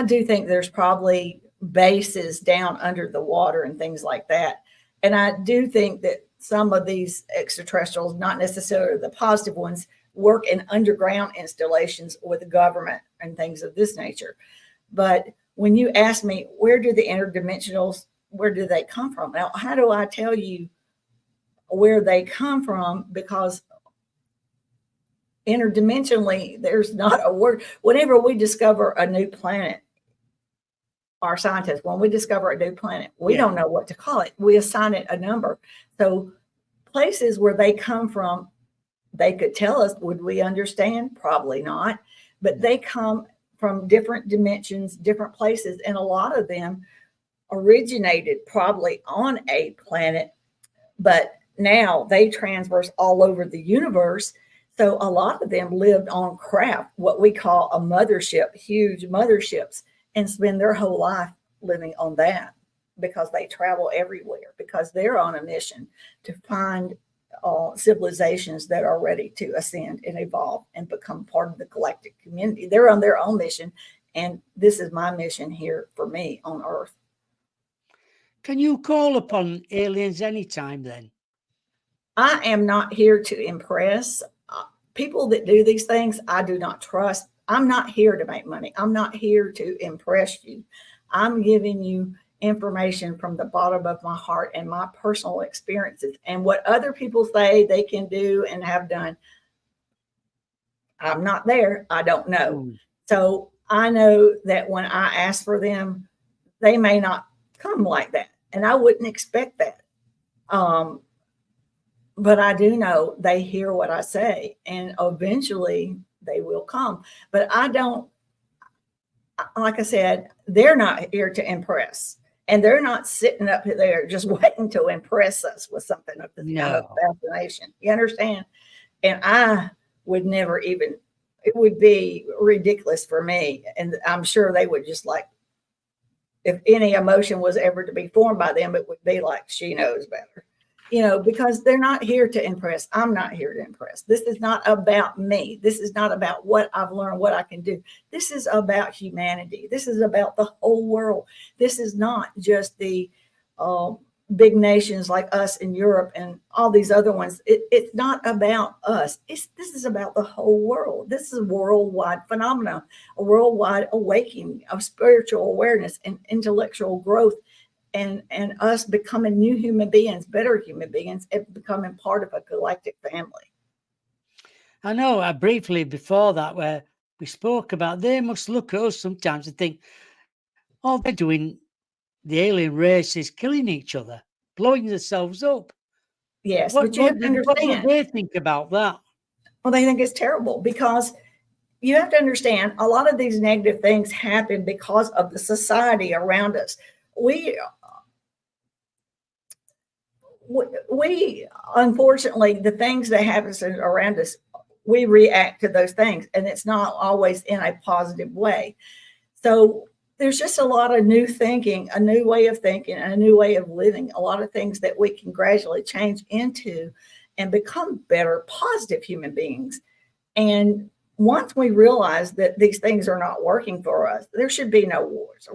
do think there's probably bases down under the water and things like that, and I do think that some of these extraterrestrials, not necessarily the positive ones, work in underground installations with the government and things of this nature. But when you ask me, where do the interdimensionals, where do they come from? Now, how do I tell you where they come from? Because interdimensionally, there's not a word. Whenever we discover a new planet, our scientists, when we discover a new planet, we don't know what to call it. We assign it a number. So places where they come from, they could tell us, would we understand? Probably not. But they come from different dimensions, different places, and a lot of them originated probably on a planet, but now they transverse all over the universe. So a lot of them lived on craft, what we call a mothership, huge motherships, and spend their whole life living on that because they travel everywhere, because they're on a mission to find civilizations that are ready to ascend and evolve and become part of the galactic community. They're on their own mission, and this is my mission here for me on Earth. Can you call upon aliens anytime then? I am not here to impress. People that do these things, I do not trust. I'm not here to make money. I'm not here to impress you. I'm giving you information from the bottom of my heart and my personal experiences, and what other people say they can do and have done. I'm not there. I don't know. So I know that when I ask for them, they may not come like that, and I wouldn't expect that. But I do know they hear what I say, and eventually they will come. But I don't, like I said, they're not here to impress. And they're not sitting up there just waiting to impress us with something of this kind of fascination. You understand? And I would never even, it would be ridiculous for me. And I'm sure they would just like, if any emotion was ever to be formed by them, it would be like, she knows better. Because they're not here to impress. I'm not here to impress. This is not about me. This is not about what I've learned, what I can do. This is about humanity. This is about the whole world. This is not just the big nations like us in Europe and all these other ones. It's not about us. This is about the whole world. This is a worldwide phenomenon, a worldwide awakening of spiritual awareness and intellectual growth. And us becoming new human beings, better human beings, and becoming part of a galactic family. I know briefly before that where we spoke about they must look at us sometimes and think, all they're doing, the alien race, is killing each other, blowing themselves up. Yes, but you have to understand. What do they think about that? Well, they think it's terrible because you have to understand a lot of these negative things happen because of the society around us. We unfortunately, the things that happen around us, we react to those things, and it's not always in a positive way. So there's just a lot of new thinking, a new way of thinking, and a new way of living, a lot of things that we can gradually change into and become better, positive human beings. And once we realize that these things are not working for us, there should be no wars.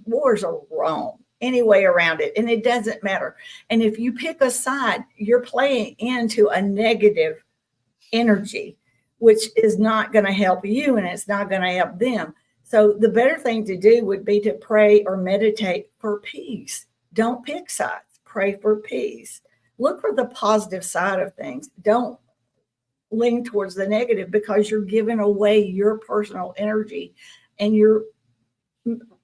Wars are wrong any way around it, and it doesn't matter. And if you pick a side, you're playing into a negative energy, which is not going to help you, and it's not going to help them. So the better thing to do would be to pray or meditate for peace. Don't pick sides. Pray for peace. Look for the positive side of things. Don't lean towards the negative, because you're giving away your personal energy, and you're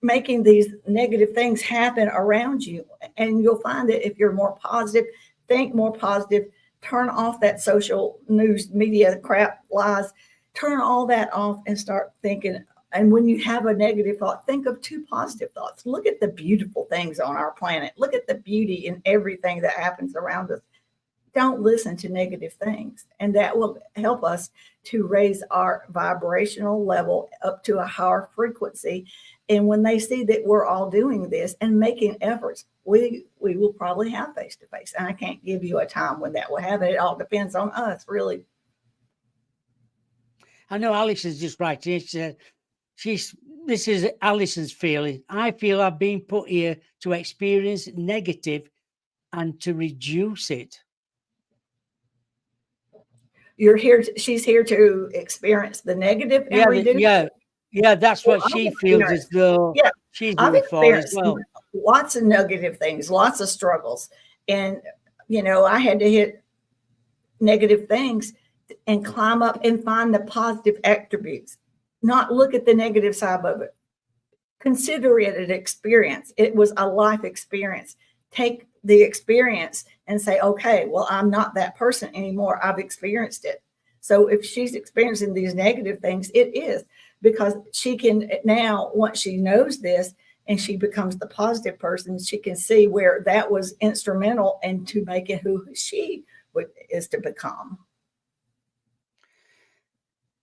making these negative things happen around you. And you'll find that if you're more positive, think more positive, turn off that social news media crap, lies, turn all that off and start thinking. And when you have a negative thought, think of 2 positive thoughts. Look at the beautiful things on our planet. Look at the beauty in everything that happens around us. Don't listen to negative things. And that will help us to raise our vibrational level up to a higher frequency. And when they see that we're all doing this and making efforts, we will probably have face-to-face. And I can't give you a time when that will happen. It all depends on us, really. I know Alison's just right. This is Alison's feeling. I feel I've been put here to experience negative and to reduce it. You're here. She's here to experience the negative and reduce it. Yeah. That's what she feels as though she's I've for as well. Lots of negative things, lots of struggles, and I had to hit negative things and climb up and find the positive attributes. Not look at the negative side of it. Consider it an experience. It was a life experience. Take the experience and say, okay, well, I'm not that person anymore. I've experienced it. So if she's experiencing these negative things, it is because she can now, once she knows this and she becomes the positive person, she can see where that was instrumental into making who she is to become.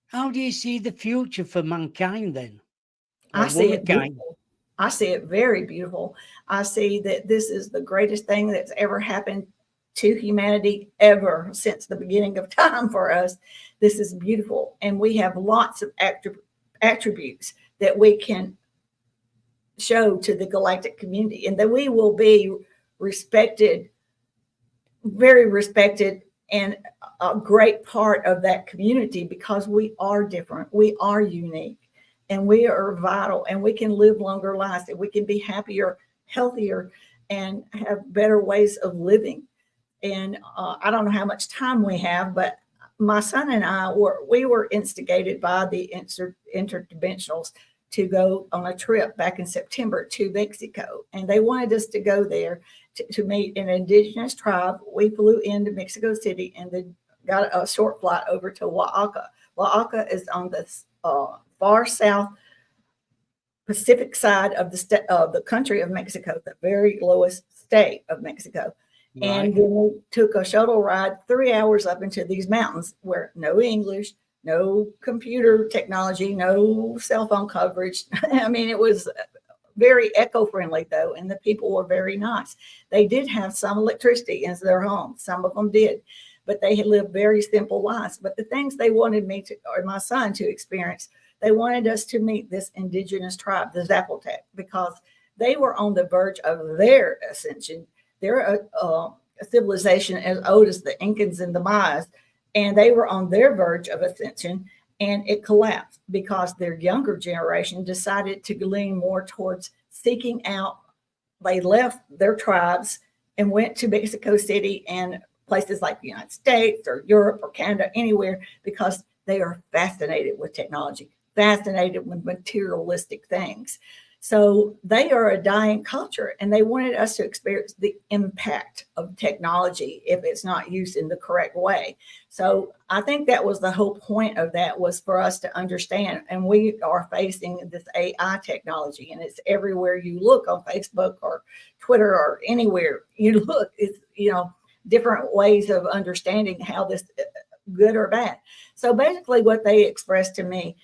How do you see the future for mankind then? I see it beautiful. I see it very beautiful. I see that this is the greatest thing that's ever happened to humanity ever since the beginning of time for us. This is beautiful. And we have lots of attributes that we can show to the galactic community, and that we will be respected, very respected, and a great part of that community, because we are different. We are unique. And we are vital, and we can live longer lives, and we can be happier, healthier, and have better ways of living. And I don't know how much time we have, but my son and I were instigated by the interdimensionals to go on a trip back in September to Mexico. And they wanted us to go there to meet an indigenous tribe. We flew into Mexico City and then got a short flight over to Oaxaca. Oaxaca is on the far south Pacific side of the country of Mexico, the very lowest state of Mexico. Right. And then we took a shuttle ride 3 hours up into these mountains where no English, no computer technology, no cell phone coverage. I mean, it was very eco-friendly though, and the people were very nice. They did have some electricity in their homes. Some of them did, but they had lived very simple lives. But the things they wanted me to, or my son to experience, they wanted us to meet this indigenous tribe, the Zapotec, because they were on the verge of their ascension. They're a civilization as old as the Incans and the Mayas, and they were on their verge of ascension, and it collapsed because their younger generation decided to lean more towards seeking out. They left their tribes and went to Mexico City and places like the United States or Europe or Canada, anywhere, because they are fascinated with technology, fascinated with materialistic things. So they are a dying culture, and they wanted us to experience the impact of technology if it's not used in the correct way. So I think that was the whole point of that, was for us to understand. And we are facing this AI technology, and it's everywhere you look, on Facebook or Twitter or anywhere you look. It's, different ways of understanding how this, good or bad. So basically, what they expressed to me,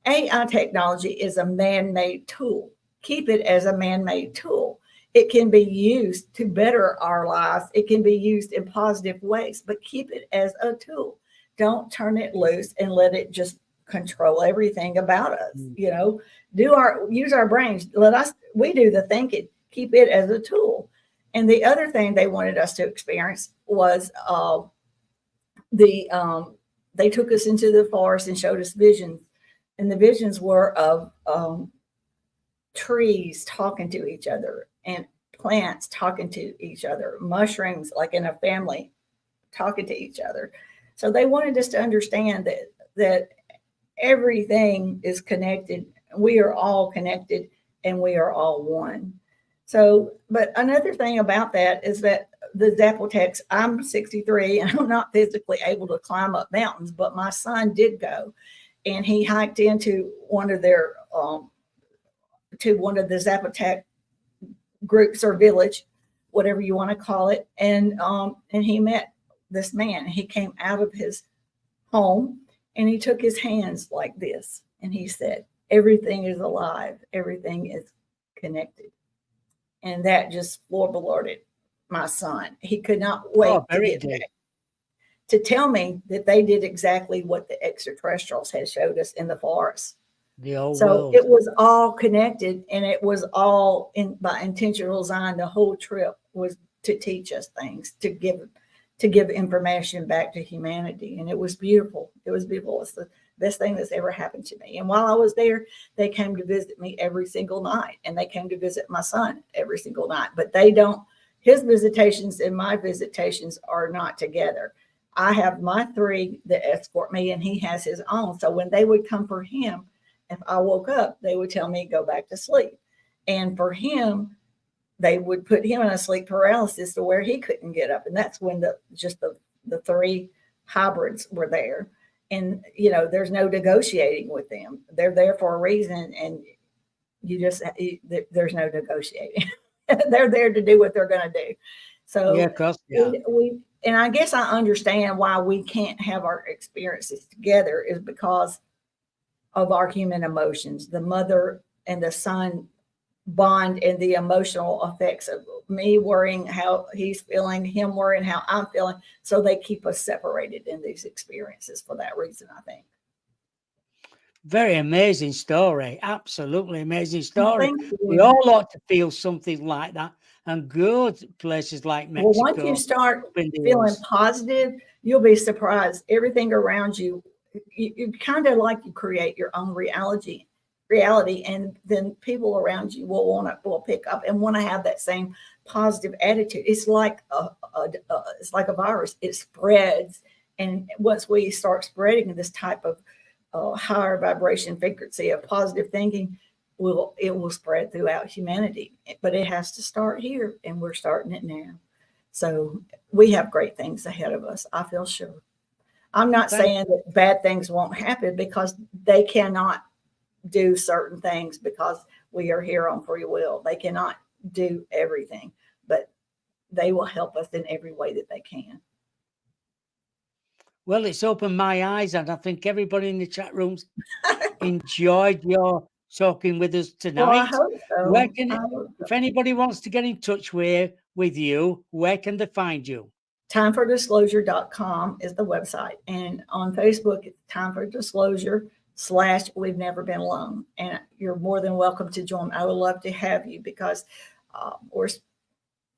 AI technology is a man-made tool. Keep it as a man-made tool. It can be used to better our lives. It can be used in positive ways, but keep it as a tool. Don't turn it loose and let it just control everything about us. Use our brains. We do the thinking. Keep it as a tool. And the other thing they wanted us to experience was they took us into the forest and showed us visions, and the visions were of trees talking to each other, and plants talking to each other, mushrooms like in a family talking to each other. So they wanted us to understand that everything is connected. We are all connected, and we are all one. So, but another thing about that is that the Zapotecs, I'm 63 and I'm not physically able to climb up mountains, but my son did go, and he hiked into one of their to one of the Zapotec groups or village, whatever you want to call it, and he met this man. He came out of his home, and he took his hands like this, and he said, "Everything is alive. Everything is connected." And that just floorboarded my son. He could not wait to very get deep. back to tell me that they did exactly what the extraterrestrials had showed us in the forest. The whole So world. it was all connected, and it was all by intentional design. The whole trip was to teach us things, to give information back to humanity, and it was beautiful. It was beautiful. It's the best thing that's ever happened to me. And while I was there, they came to visit me every single night, and they came to visit my son every single night. But they don't. His visitations and my visitations are not together. I have my three that escort me, and he has his own. So when they would come for him, if I woke up, they would tell me go back to sleep. And for him, they would put him in a sleep paralysis to where he couldn't get up. And that's when the three hybrids were there. And there's no negotiating with them. They're there for a reason, and there's no negotiating. They're there to do what they're going to do. So Yeah, of course. Yeah. and I guess I understand why we can't have our experiences together, is because of our human emotions, the mother and the son bond, and the emotional effects of me worrying how he's feeling, him worrying how I'm feeling. So they keep us separated in these experiences for that reason, I think. Very amazing story. Absolutely amazing Well, story. thank We you. all ought to feel something like that and go to places like Well, once you Mexico, start up in the feeling hills. positive, you'll be surprised. Everything around you, you kind of like you create your own reality, and then people around you will pick up and want to have that same positive attitude. It's like it's like a virus. It spreads, and once we start spreading this type of higher vibration frequency of positive thinking, it will spread throughout humanity. But it has to start here, and we're starting it now. So we have great things ahead of us, I feel sure. I'm not Thank saying that bad things won't happen, because they cannot do certain things, because we are here on free will. They cannot do everything, but they will help us in every way that they can. Well, it's opened my eyes, and I think everybody in the chat rooms enjoyed your talking with us Well, I tonight. hope Where so. can I it, hope so. if anybody wants to get in touch with you, where can they find you? Timefordisclosure.com is the website. And on Facebook, it's Time for Disclosure / We've Never Been Alone. And you're more than welcome to join. I would love to have you, because we're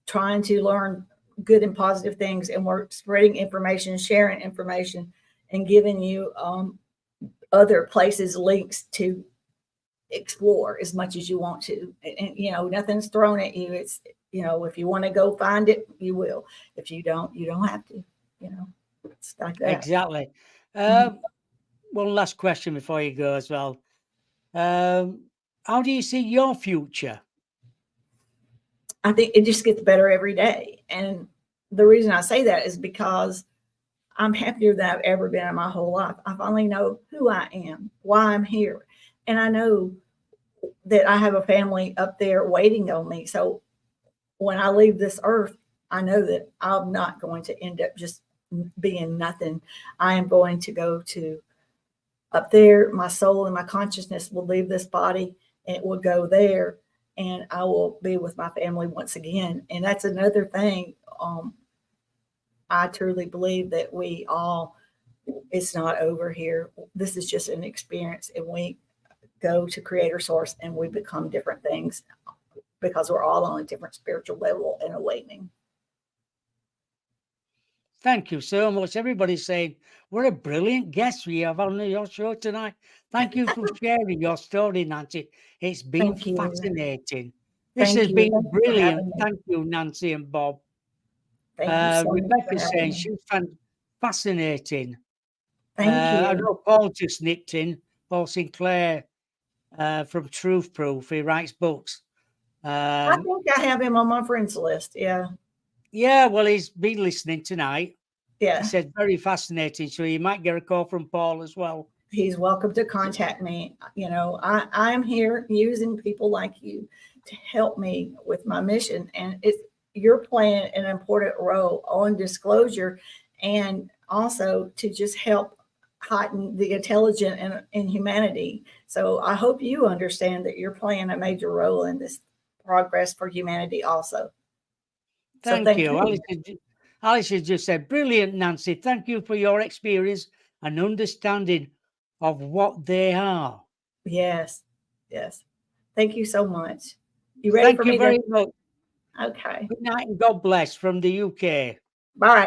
trying to learn good and positive things, and we're spreading information, sharing information, and giving you other places links to explore as much as you want to. And nothing's thrown at you. It's if you want to go find it, you will. If you don't, you don't have to. It's like that. Exactly. Mhm. One last question before you go as well. Um, how do you see your future? I think it just gets better every day. And the reason I say that is because I'm happier than I've ever been in my whole life. I finally know who I am, why I'm here. And I know that I have a family up there waiting on me. So when I leave this earth, I know that I'm not going to end up just being nothing. I am going to go to up there. My soul and my consciousness will leave this body and it will go there, and I will be with my family once again. And that's another thing. I truly believe that we all, it's not over here. This is just an experience, and we go to Creator Source and we become different things because we're all on a different spiritual level and awakening. Thank you so much. Everybody's saying, what a brilliant guest we have on your show tonight. Thank you for sharing your story, Nancy. It's been Thank you. fascinating. This Thank has you. been Thank you for brilliant. having me. Thank you, Nancy and Bob. Thank you so much for Rebecca's having saying me. she found fascinating. Thank you. I know Paul just nipped in, Paul Sinclair from Truth Proof. He writes books. I think I have him on my friends list. Yeah. Yeah, well, he's been listening tonight. Yeah. He said very fascinating. So you might get a call from Paul as well. He's welcome to contact me. You know, I'm here using people like you to help me with my mission. And you're playing an important role on disclosure, and also to just help heighten the intelligence in humanity. So I hope you understand that you're playing a major role in this progress for humanity also. Thank you. Alice has just said, brilliant, Nancy. Thank you for your experience and understanding of what they are. Yes. Yes. Thank you so much. You ready Thank for you me very much. Okay. Good night and God bless from the UK. Bye.